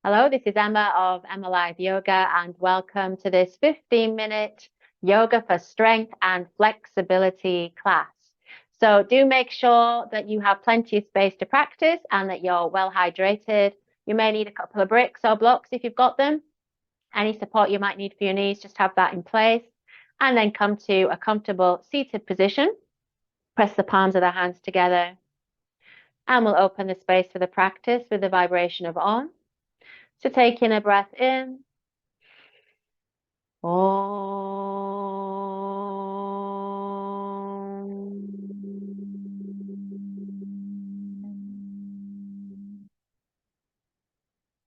Hello, this is Emma of EmmaLiveYoga, and welcome to this 15-minute yoga for strength and flexibility class. So do make sure that you have plenty of space to practice and that you're well hydrated. You may need a couple of bricks or blocks if you've got them. Any support you might need for your knees, just have that in place. And then come to a comfortable seated position. Press the palms of the hands together. And we'll open the space for the practice with the vibration of Om. So take in a breath in. Om.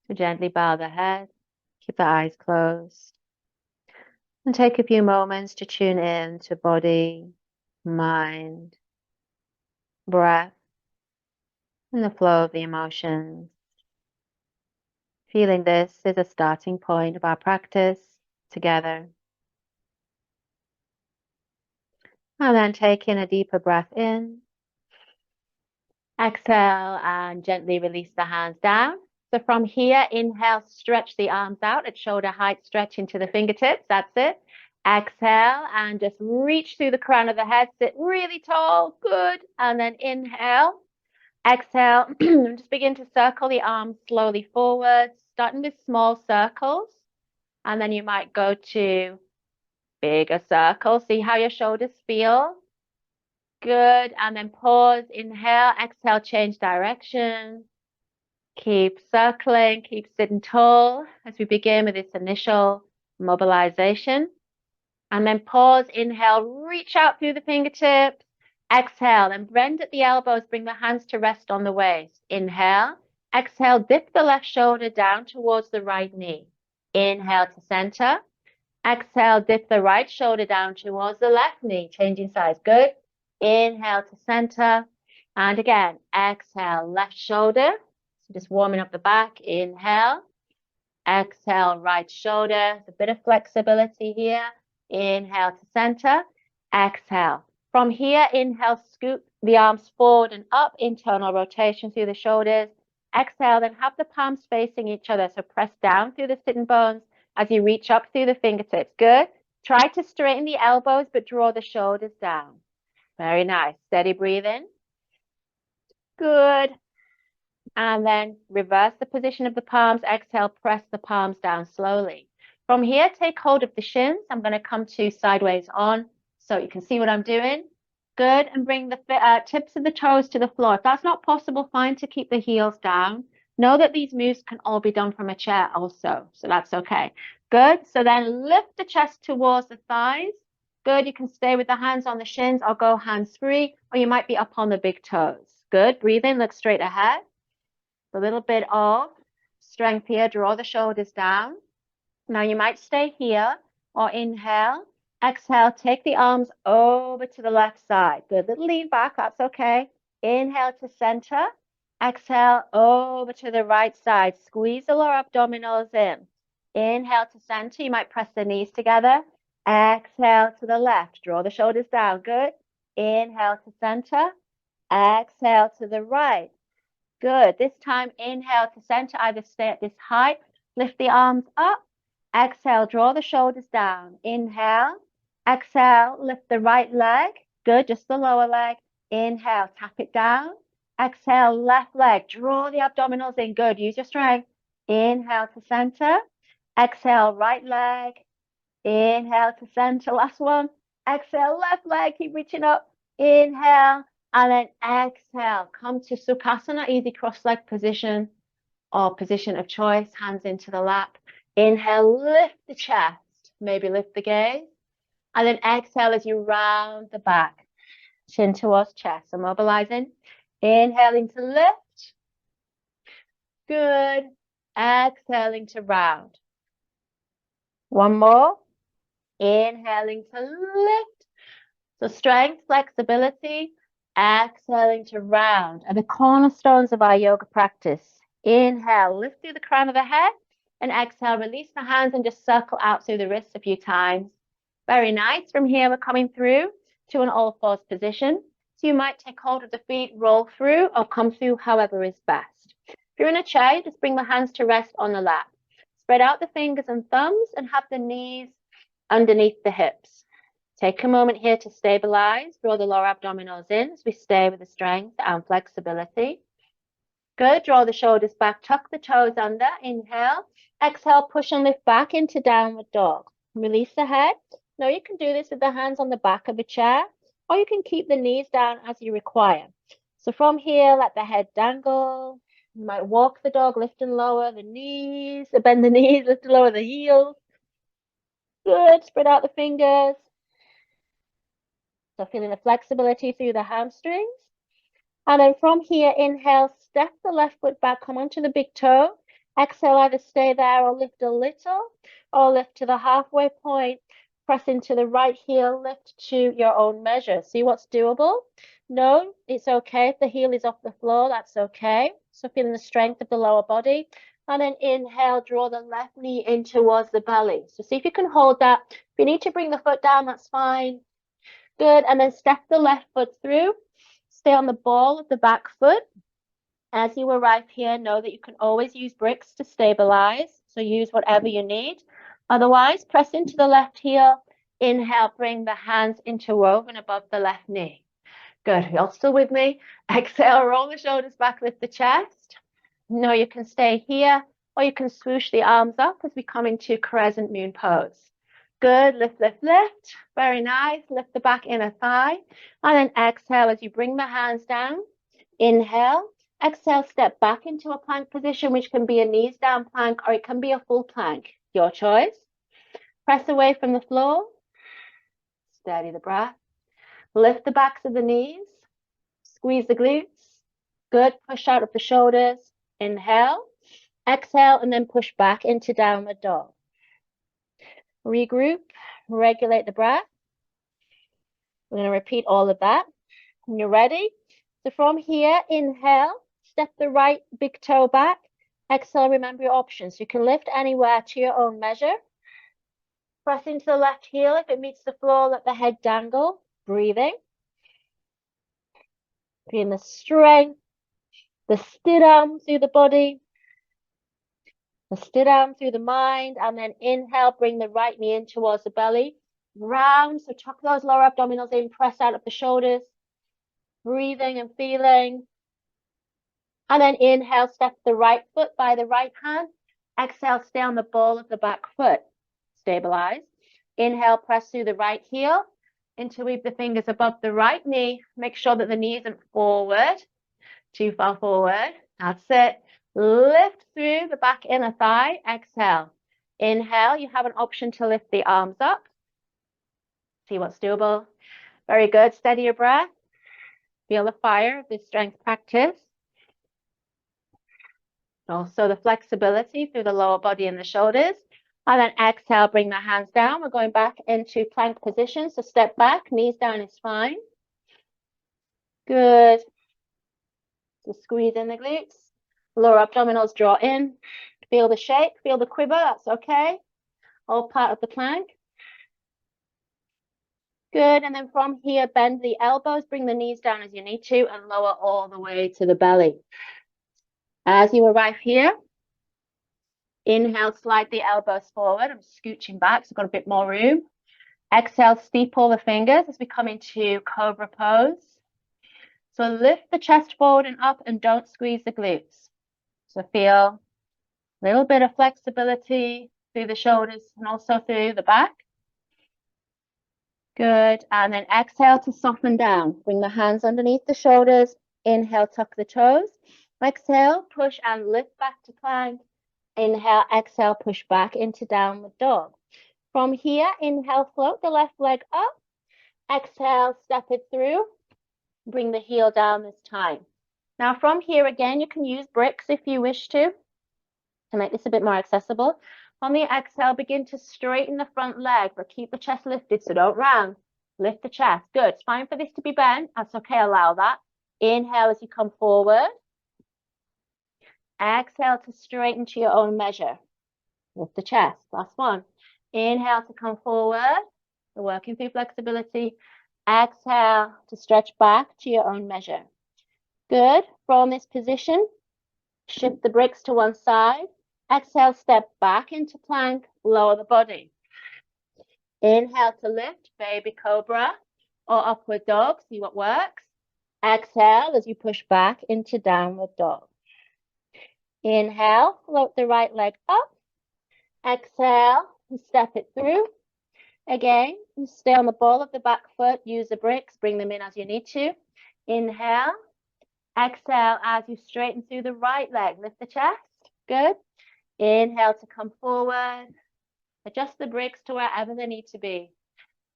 So gently bow the head, keep the eyes closed, and take a few moments to tune in to body, mind, breath, and the flow of the emotions. Feeling this is a starting point of our practice together. And then take in a deeper breath in. Exhale and gently release the hands down. So from here, inhale, stretch the arms out at shoulder height, stretch into the fingertips. That's it. Exhale and just reach through the crown of the head, sit really tall. Good. And then inhale. Exhale, just begin to circle the arms slowly forward, starting with small circles. And then you might go to bigger circles. See how your shoulders feel. Good. And then pause, inhale, exhale, change direction. Keep circling, keep sitting tall as we begin with this initial mobilization. And then pause, inhale, reach out through the fingertips. Exhale, and bend at the elbows, bring the hands to rest on the waist. Inhale, exhale, dip the left shoulder down towards the right knee. Inhale to center. Exhale, dip the right shoulder down towards the left knee, changing sides. Good. Inhale to center. And again, exhale, left shoulder. So just warming up the back. Inhale. Exhale, right shoulder. There's a bit of flexibility here. Inhale to center. Exhale. From here, inhale, scoop the arms forward and up, internal rotation through the shoulders. Exhale, then have the palms facing each other. So press down through the sitting bones as you reach up through the fingertips. Good. Try to straighten the elbows, but draw the shoulders down. Very nice. Steady breathing. Good. And then reverse the position of the palms. Exhale, press the palms down slowly. From here, take hold of the shins. I'm going to come to sideways on so you can see what I'm doing. Good. And bring the tips of the toes to the floor. If that's not possible, fine to keep the heels down. Know that these moves can all be done from a chair also, so that's okay. Good. So then lift the chest towards the thighs. Good. You can stay with the hands on the shins or go hands free, or you might be up on the big toes. Good. Breathe in, look straight ahead. A little bit of strength here. Draw the shoulders down. Now you might stay here or inhale. Exhale, take the arms over to the left side. Good. Little lean back. That's okay. Inhale to center. Exhale over to the right side. Squeeze the lower abdominals in. Inhale to center. You might press the knees together. Exhale to the left. Draw the shoulders down. Good. Inhale to center. Exhale to the right. Good. This time, inhale to center. Either stay at this height. Lift the arms up. Exhale. Draw the shoulders down. Inhale. Exhale. Lift the right leg. Good. Just the lower leg. Inhale. Tap it down. Exhale, left leg. Draw the abdominals in. Good. Use your strength. Inhale to center. Exhale, right leg. Inhale to center. Last one. Exhale, left leg. Keep reaching up. Inhale. And then exhale. Come to Sukhasana, easy cross-leg position or position of choice. Hands into the lap. Inhale, lift the chest. Maybe lift the gaze. And then exhale as you round the back. Chin towards chest. So mobilizing. Inhaling to lift. Good. Exhaling to round. One more. Inhaling to lift. So strength, flexibility. Exhaling to round are the cornerstones of our yoga practice. Inhale, lift through the crown of the head. And exhale, release the hands and just circle out through the wrists a few times. Very nice. From here, we're coming through to an all fours position. So you might take hold of the feet, roll through, or come through, however is best. If you're in a chair, just bring the hands to rest on the lap. Spread out the fingers and thumbs and have the knees underneath the hips. Take a moment here to stabilize. Draw the lower abdominals in as we stay with the strength and flexibility. Good. Draw the shoulders back, tuck the toes under. Inhale. Exhale, push and lift back into downward dog. Release the head. Now you can do this with the hands on the back of a chair, or you can keep the knees down as you require. So from here, let the head dangle. You might walk the dog, lift and lower the knees, bend the knees, lift and lower the heels. Good. Spread out the fingers. So feeling the flexibility through the hamstrings. And then from here, inhale, step the left foot back, come onto the big toe. Exhale, either stay there or lift a little, or lift to the halfway point. Press into the right heel, lift to your own measure. See what's doable? No, it's okay. If the heel is off the floor, that's okay. So feeling the strength of the lower body. And then inhale, draw the left knee in towards the belly. So see if you can hold that. If you need to bring the foot down, that's fine. Good. And then step the left foot through. Stay on the ball of the back foot. As you arrive here, know that you can always use bricks to stabilize. So use whatever you need. Otherwise, press into the left heel. Inhale, bring the hands interwoven above the left knee. Good. You're still with me? Exhale, roll the shoulders back, lift the chest. Know you can stay here, or you can swoosh the arms up as we come into crescent moon pose. Good. Lift, lift, lift. Very nice. Lift the back inner thigh. And then exhale as you bring the hands down. Inhale. Exhale, step back into a plank position, which can be a knees down plank or it can be a full plank. Your choice. Press away from the floor. Steady the breath. Lift the backs of the knees. Squeeze the glutes. Good. Push out of the shoulders. Inhale. Exhale, and then push back into downward dog. Regroup, regulate the breath. We're going to repeat all of that. When you're ready, so from here, inhale, step the right big toe back. Exhale, remember your options. You can lift anywhere to your own measure. Press into the left heel. If it meets the floor, let the head dangle. Breathing. Feeling the strength, the steady arm through the body. The steady arm through the mind, and then inhale, bring the right knee in towards the belly. Round, so tuck those lower abdominals in, press out of the shoulders. Breathing and feeling. And then inhale, step the right foot by the right hand. Exhale, stay on the ball of the back foot. Stabilize. Inhale, press through the right heel. Interweave the fingers above the right knee. Make sure that the knee isn't forward, too far forward. That's it. Lift through the back inner thigh. Exhale. Inhale, you have an option to lift the arms up. See what's doable. Very good. Steady your breath. Feel the fire of this strength practice. Also the flexibility through the lower body and the shoulders. And then exhale, bring the hands down. We're going back into plank position. So step back, knees down is fine. Good. So squeeze in the glutes. Lower abdominals draw in. Feel the shake, feel the quiver, that's okay. All part of the plank. Good, and then from here, bend the elbows, bring the knees down as you need to, and lower all the way to the belly. As you arrive here, inhale, slide the elbows forward. I'm scooching back, so I've got a bit more room. Exhale, steeple the fingers as we come into cobra pose. So lift the chest forward and up and don't squeeze the glutes. So feel a little bit of flexibility through the shoulders and also through the back. Good. And then exhale to soften down. Bring the hands underneath the shoulders. Inhale, tuck the toes. Exhale, push and lift back to plank. Inhale, exhale, push back into downward dog. From here, inhale, float the left leg up. Exhale, step it through. Bring the heel down this time. Now from here again, you can use bricks if you wish to make this a bit more accessible. On the exhale, begin to straighten the front leg, but keep the chest lifted, so don't round. Lift the chest. Good. It's fine for this to be bent. That's okay. Allow that. Inhale as you come forward. Exhale to straighten to your own measure. Lift the chest. Last one. Inhale to come forward. We're working through flexibility. Exhale to stretch back to your own measure. Good. From this position, Shift the bricks to one side. Exhale, step back into plank, lower the body. Inhale to lift, baby cobra or upward dog, see what works. Exhale as you push back into downward dog. Inhale, float the right leg up. Exhale, step it through. Again, stay on the ball of the back foot, use the bricks, bring them in as you need to. Inhale, exhale as you straighten through the right leg, lift the chest, good. Inhale to come forward, adjust the bricks to wherever they need to be.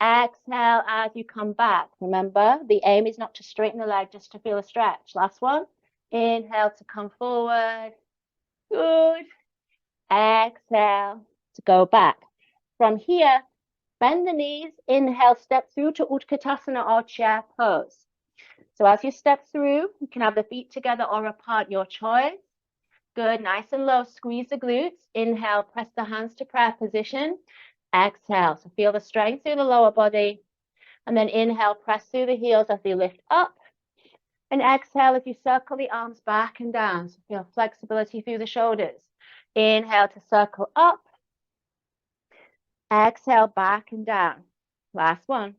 Exhale as you come back. Remember, the aim is not to straighten the leg, just to feel a stretch. Last one. Inhale to come forward. Good. Exhale to go back. From here, bend the knees. Inhale, step through to Utkatasana or chair pose. So as you step through, you can have the feet together or apart, your choice. Good, nice and low. Squeeze the glutes. Inhale, press the hands to prayer position. Exhale, so feel the strength through the lower body. And then inhale, press through the heels as you lift up. And exhale as you circle the arms back and down. So feel flexibility through the shoulders. Inhale to circle up. Exhale, back and down. Last one.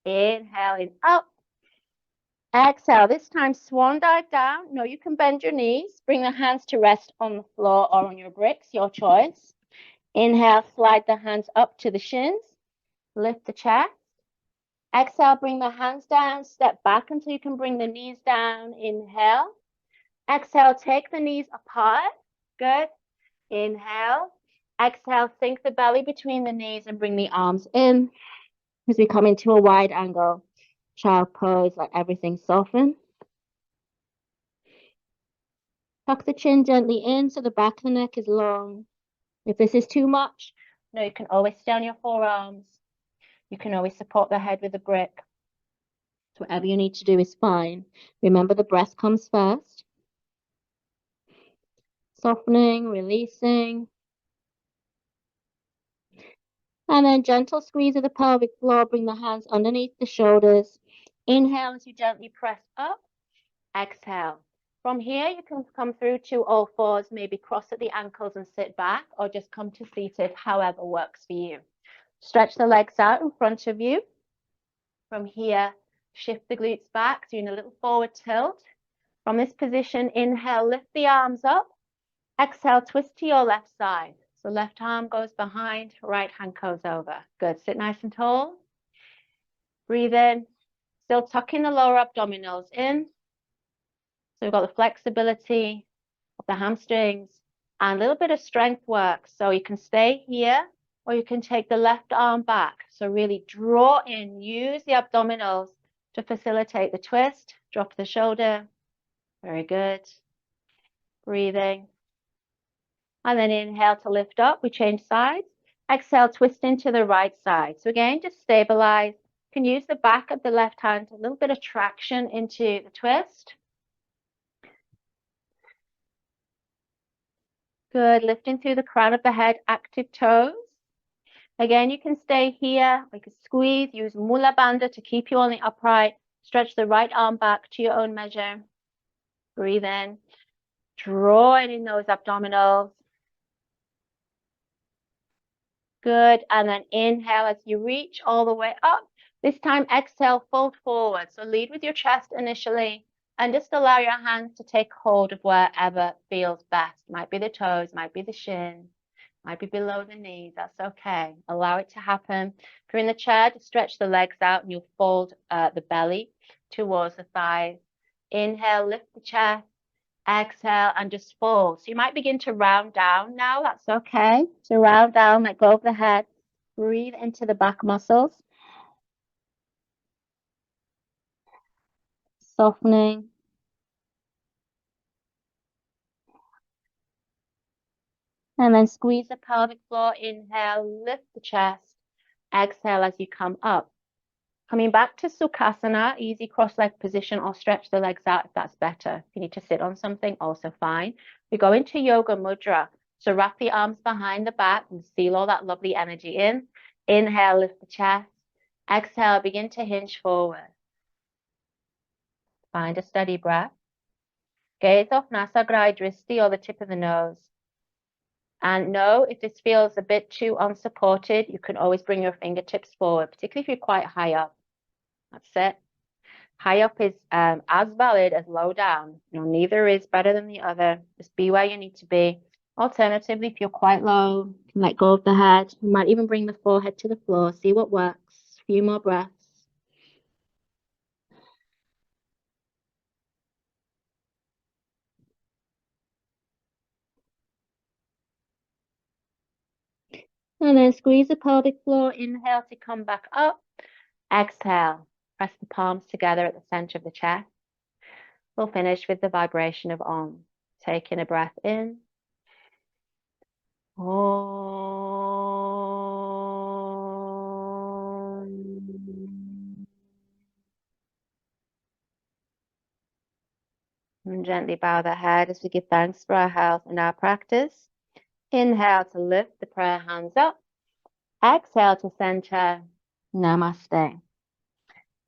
Inhaling up. Exhale, this time swan dive down. No, you can bend your knees. Bring the hands to rest on the floor or on your bricks, your choice. Inhale, slide the hands up to the shins. Lift the chest. Exhale, bring the hands down. Step back until you can bring the knees down. Inhale. Exhale, take the knees apart. Good. Inhale. Exhale, sink the belly between the knees and bring the arms in as we come into a wide angle. Child pose, let everything soften. Tuck the chin gently in so the back of the neck is long. If this is too much, no, you can always stay on your forearms. You can always support the head with a brick. So whatever you need to do is fine. Remember, the breath comes first. Softening, releasing. And then gentle squeeze of the pelvic floor. Bring the hands underneath the shoulders. Inhale as you gently press up. Exhale. From here, you can come through to all fours, maybe cross at the ankles and sit back, or just come to seated, however works for you. Stretch the legs out in front of you. From here, shift the glutes back, doing a little forward tilt. From this position, inhale, lift the arms up. Exhale, twist to your left side. So left arm goes behind, right hand goes over. Good, sit nice and tall. Breathe in, still tucking the lower abdominals in. So we've got the flexibility of the hamstrings and a little bit of strength work. So you can stay here or you can take the left arm back. So really draw in, use the abdominals to facilitate the twist. Drop the shoulder. Very good. Breathing. And then inhale to lift up. We change sides. Exhale, twist into the right side. So again, just stabilize. You can use the back of the left hand, a little bit of traction into the twist. Good, lifting through the crown of the head, active toes. Again, you can stay here, like a squeeze, use Mula Bandha to keep you on the upright. Stretch the right arm back to your own measure. Breathe in, drawing in those abdominals. Good, and then inhale as you reach all the way up. This time, exhale, fold forward. So lead with your chest initially, and just allow your hands to take hold of wherever feels best. Might be the toes, might be the shin. Might be below the knees, that's okay. Allow it to happen. If you're in the chair, just stretch the legs out and you'll fold the belly towards the thighs. Inhale, lift the chest. Exhale, and just fold. So you might begin to round down now, that's okay. So round down, let go of the head. Breathe into the back muscles. Softening. And then squeeze the pelvic floor. Inhale, lift the chest. Exhale as you come up. Coming back to Sukhasana, easy cross-leg position, or stretch the legs out if that's better. If you need to sit on something, also fine. We go into Yoga Mudra. So wrap the arms behind the back and seal all that lovely energy in. Inhale, lift the chest. Exhale, begin to hinge forward. Find a steady breath. Gaze off Nasagraya Dristi or the tip of the nose. And know if this feels a bit too unsupported, you can always bring your fingertips forward, particularly if you're quite high up. That's it. High up is as valid as low down. You know, neither is better than the other. Just be where you need to be. Alternatively, if you're quite low, you can let go of the head. You might even bring the forehead to the floor. See what works. A few more breaths. And then squeeze the pelvic floor. Inhale to come back up. Exhale. Press the palms together at the center of the chest. We'll finish with the vibration of Om. Taking a breath in. Om. And gently bow the head as we give thanks for our health and our practice. Inhale to lift the prayer hands up. Exhale to center. Namaste.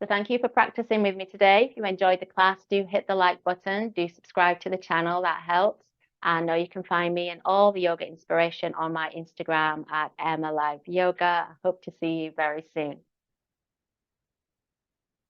So thank you for practicing with me today. If you enjoyed the class, do hit the like button. Do subscribe to the channel. That helps. I know you can find me and all the yoga inspiration on my Instagram at EmmaLiveYoga. I hope to see you very soon.